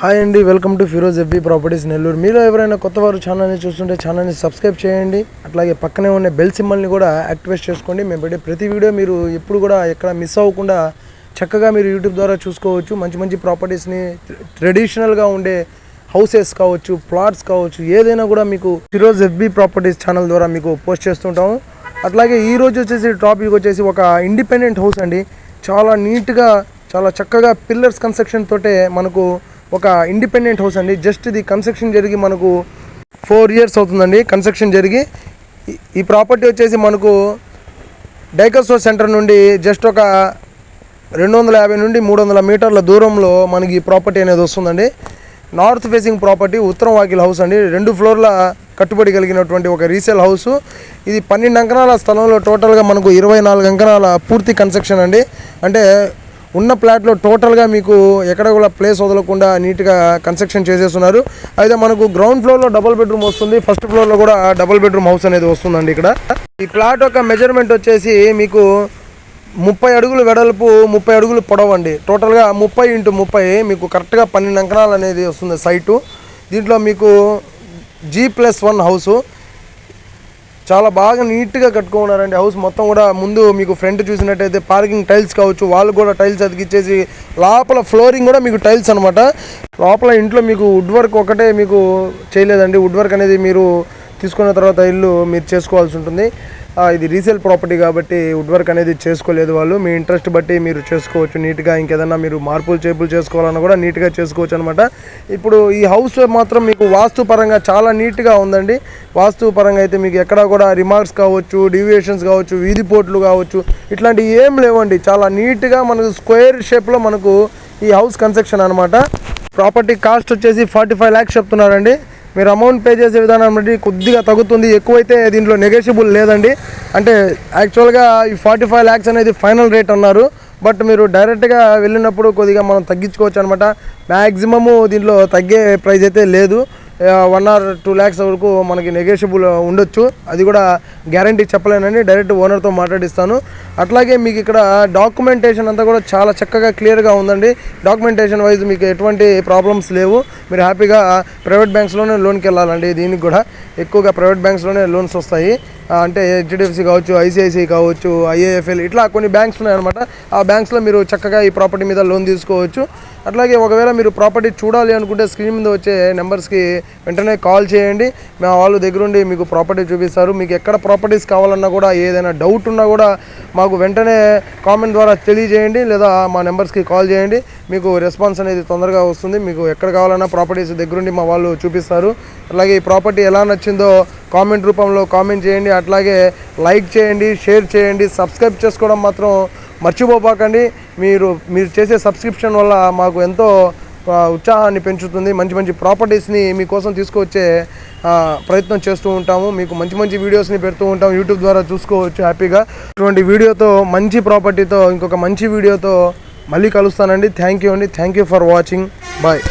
Hi అండి, welcome to Firoz FB properties Nellore. మీరు ఎవరైనా కొత్త వారు ఛానల్ని చూస్తుంటే ఛానల్ని సబ్స్క్రైబ్ చేయండి. అట్లాగే పక్కనే ఉన్న బెల్ సింబల్ని కూడా యాక్టివేట్ చేసుకోండి. మేము పెట్టే ప్రతి వీడియో మీరు ఎప్పుడు కూడా ఎక్కడ మిస్ అవ్వకుండా చక్కగా మీరు యూట్యూబ్ ద్వారా చూసుకోవచ్చు. మంచి మంచి ప్రాపర్టీస్ని ట్రెడిషనల్గా ఉండే హౌసెస్ కావచ్చు, ప్లాట్స్ కావచ్చు, ఏదైనా కూడా మీకు ఫిరోజ్ ఎఫ్బీ ప్రాపర్టీస్ ఛానల్ ద్వారా మీకు పోస్ట్ చేస్తుంటాము. అట్లాగే ఈరోజు వచ్చేసి టాపిక్ వచ్చేసి ఒక ఇండిపెండెంట్ హౌస్ అండి. చాలా నీట్గా, చాలా చక్కగా పిల్లర్స్ కన్స్ట్రక్షన్ తోటే మనకు ఒక ఇండిపెండెంట్ హౌస్ అండి. జస్ట్ ఇది కన్స్ట్రక్షన్ జరిగి మనకు 4 years అవుతుందండి. కన్స్ట్రక్షన్ జరిగి ఈ ప్రాపర్టీ వచ్చేసి మనకు డైకస్టో సెంటర్ నుండి జస్ట్ ఒక 250 నుండి 300 మీటర్ల దూరంలో మనకి ఈ ప్రాపర్టీ అనేది వస్తుందండి. నార్త్ ఫేసింగ్ ప్రాపర్టీ, ఉత్తరం వాకిల్ హౌస్ అండి. 2 ఫ్లోర్ల కట్టుబడి కలిగినటువంటి ఒక రీసేల్ హౌస్. ఇది 12 అంకణాల స్థలంలో టోటల్గా మనకు 24 అంకణాల పూర్తి కన్స్ట్రక్షన్ అండి. అంటే ఉన్న ప్లాట్లో టోటల్గా మీకు ఎక్కడ కూడా ప్లేస్ వదలకుండా నీట్గా కన్స్ట్రక్షన్ చేసేస్తున్నారు. అయితే మనకు గ్రౌండ్ ఫ్లోర్లో డబుల్ బెడ్రూమ్ వస్తుంది, ఫస్ట్ ఫ్లోర్లో కూడా డబుల్ బెడ్రూమ్ హౌస్ అనేది వస్తుందండి. ఇక్కడ ఈ ప్లాట్ యొక్క మెజర్మెంట్ వచ్చేసి మీకు 30 అడుగులు వెడల్పు, 30 అడుగులు పొడవు అండి. టోటల్గా 30 × 30 మీకు కరెక్ట్గా 12 అంకణాలు అనేది వస్తుంది సైటు. దీంట్లో మీకు G+1 హౌసు. చాలా బాగా నీట్గా కట్టుకున్నారండి హౌస్ మొత్తం కూడా. ముందు మీకు ఫ్రంట్ చూసినట్టయితే పార్కింగ్ టైల్స్ కావచ్చు, వాళ్ళు కూడా టైల్స్ అతికిచ్చేసి లోపల ఫ్లోరింగ్ కూడా మీకు టైల్స్ అనమాట. లోపల ఇంట్లో మీకు వుడ్ వర్క్ ఒకటే మీకు చేయలేదండి. వుడ్ వర్క్ అనేది మీరు తీసుకున్న తర్వాత ఇల్లు మీరు చేసుకోవాల్సి ఉంటుంది. ఇది రీసేల్ ప్రాపర్టీ కాబట్టి వుడ్ వర్క్ అనేది చేసుకోలేదు వాళ్ళు. మీ ఇంట్రెస్ట్ బట్టి మీరు చేసుకోవచ్చు నీట్గా. ఇంకేదన్నా మీరు మార్పులు చేపులు చేసుకోవాలన్నా కూడా నీట్గా చేసుకోవచ్చు అనమాట. ఇప్పుడు ఈ హౌస్ మాత్రం మీకు వాస్తు పరంగా చాలా నీట్గా ఉందండి. వాస్తు పరంగా అయితే మీకు ఎక్కడా కూడా రిమార్క్స్ కావచ్చు, డీవియేషన్స్ కావచ్చు, వీధి పోట్లు కావచ్చు, ఇట్లాంటివి ఏం లేవండి. చాలా నీట్గా మనకు స్క్వేర్ షేప్లో మనకు ఈ హౌస్ కన్స్ట్రక్షన్ అనమాట. ప్రాపర్టీ కాస్ట్ వచ్చేసి 45 lakhs చెప్తున్నారండి. మీరు అమౌంట్ పే చేసే విధానం బట్టి కొద్దిగా తగ్గుతుంది, ఎక్కువైతే దీంట్లో నెగోషియబుల్ లేదండి. అంటే యాక్చువల్గా ఈ 45 lakhs అనేది ఫైనల్ రేట్ అన్నారు. బట్ మీరు డైరెక్ట్గా వెళ్ళినప్పుడు కొద్దిగా మనం తగ్గించుకోవచ్చు అనమాట. మ్యాక్సిమము దీంట్లో తగ్గే ప్రైస్ అయితే లేదు. 1 or 2 lakhs వరకు మనకి నెగోషియబుల్ ఉండొచ్చు. అది కూడా గ్యారంటీ చెప్పలేనని డైరెక్ట్ ఓనర్తో మాట్లాడిస్తాను. అట్లాగే మీకు ఇక్కడ డాక్యుమెంటేషన్ అంతా కూడా చాలా చక్కగా క్లియర్గా ఉందండి. డాక్యుమెంటేషన్ వైజ్ మీకు ఎటువంటి ప్రాబ్లమ్స్ లేవు. మీరు హ్యాపీగా ప్రైవేట్ బ్యాంక్స్లోనే లోన్కి వెళ్ళాలండి. దీనికి కూడా ఎక్కువగా ప్రైవేట్ బ్యాంక్స్లోనే లోన్స్ వస్తాయి. అంటే హెచ్డిఎఫ్సి కావచ్చు, ఐసిఐసిఐ కావచ్చు, ఐఏఎఫ్ఎల్, ఇట్లా కొన్ని బ్యాంక్స్ ఉన్నాయన్నమాట. ఆ బ్యాంక్స్లో మీరు చక్కగా ఈ ప్రాపర్టీ మీద లోన్ తీసుకోవచ్చు. అట్లాగే ఒకవేళ మీరు ప్రాపర్టీ చూడాలి అనుకుంటే స్క్రీన్ మీద వచ్చే నెంబర్స్కి వెంటనే కాల్ చేయండి. మా వాళ్ళు దగ్గరుండి మీకు ప్రాపర్టీ చూపిస్తారు. మీకు ఎక్కడ ప్రాపర్టీస్ కావాలన్నా కూడా ఏదైనా డౌట్ ఉన్నా కూడా మాకు వెంటనే కామెంట్ ద్వారా తెలియజేయండి, లేదా మా నెంబర్స్కి కాల్ చేయండి. మీకు రెస్పాన్స్ అనేది తొందరగా వస్తుంది. మీకు ఎక్కడ కావాలన్నా ప్రాపర్టీస్ దగ్గరుండి మా వాళ్ళు చూపిస్తారు. అలాగే ఈ ప్రాపర్టీ ఎలా నచ్చిందో కామెంట్ రూపంలో కామెంట్ చేయండి. అట్లాగే లైక్ చేయండి, షేర్ చేయండి, సబ్స్క్రైబ్ చేసుకోవడం మాత్రం మర్చిపోబాకండి. మీరు చేసే సబ్స్క్రిప్షన్ వల్ల మాకు ఎంతో ఉత్సాహాన్ని పెంచుతుంది. మంచి మంచి ప్రాపర్టీస్ని మీకోసం తీసుకువచ్చే ప్రయత్నం చేస్తూ ఉంటాము. మీకు మంచి మంచి వీడియోస్ని పెడుతూ ఉంటాము. యూట్యూబ్ ద్వారా చూసుకోవచ్చు హ్యాపీగా. ఇటువంటి వీడియోతో, మంచి ప్రాపర్టీతో, ఇంకొక మంచి వీడియోతో మళ్ళీ కలుస్తానండి. థ్యాంక్ యూ అండి. Thank you for watching. Bye.